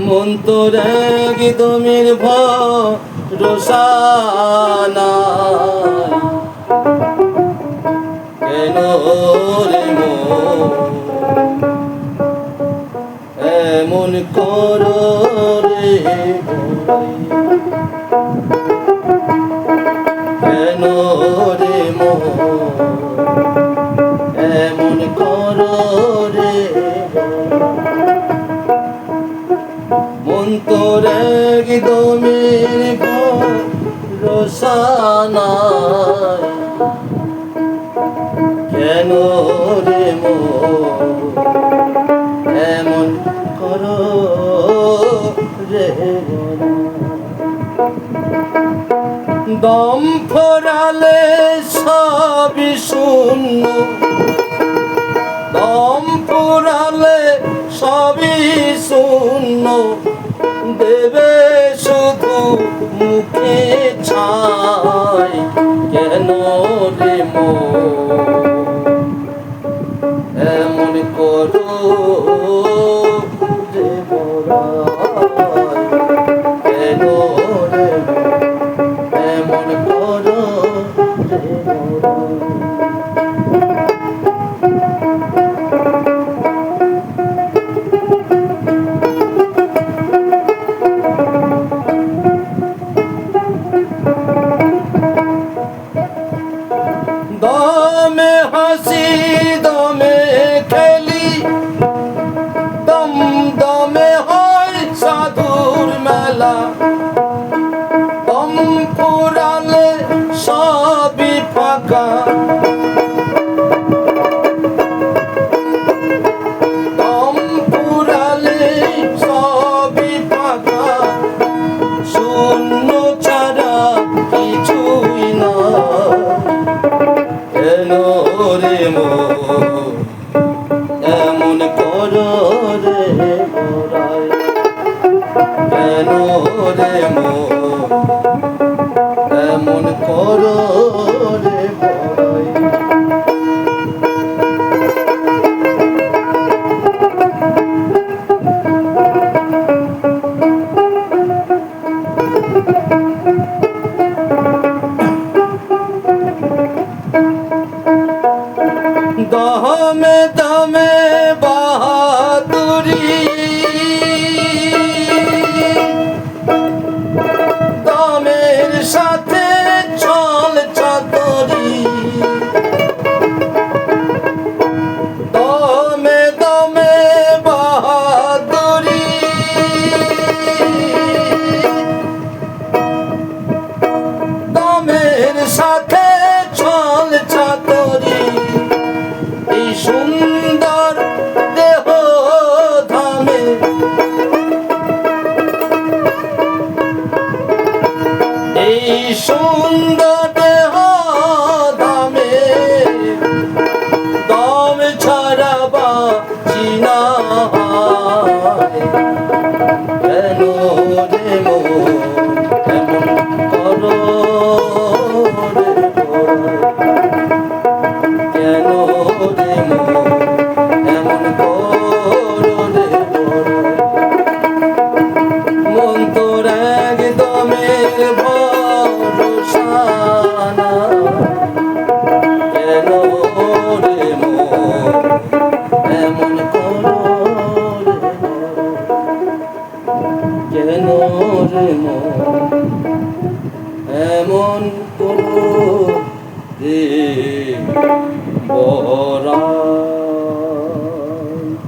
মন তোর একদমের ভরসা নাই, কেন রে মন এমন করো রে কেন রে মন এমন করো রে মন তোর একদমের ভরসা নাই, কেন রে মন এমন করো রে দম ফোরালে সবই শূন্য, দম ফোরালে সবই শূন্য, দেবে শুধু মুখে ছাই, কেন রে মন এমন করো রে বড়াই, কেন রে এমন করো রে বড়াই। দমে হাসি দমে খেলি, দম দমে হয় সাধুর মেলা, দম ফুরালে সবই ফাঁকা, দম ফুরালে সবই ফাঁকা, শূন্য ছাড়া কিছুই না, কেন রে মন এমন করো রে বড়াই, কেন রে মন এমন করো রে বড়াই। দমে দমে বাহাদুরি, দমের সাথে ছল চাতুরি, দমে দমে বাহাদুরি, দমের সাথে ছল চাতুরি, এই সুন্দর দেহ ধামে, এই সুন্দর দেহ ধামে, দম ছাড়া বাঁচি না, কেন রে মন এমন করো রে বড়াই, কেন রে মন এমন করো রে বড়াই। মন তোর একদমের ভরসা নাই, কেন রে মন এমন করো রে বড়াই, কেন রে মন এমন করো রে বড়াই।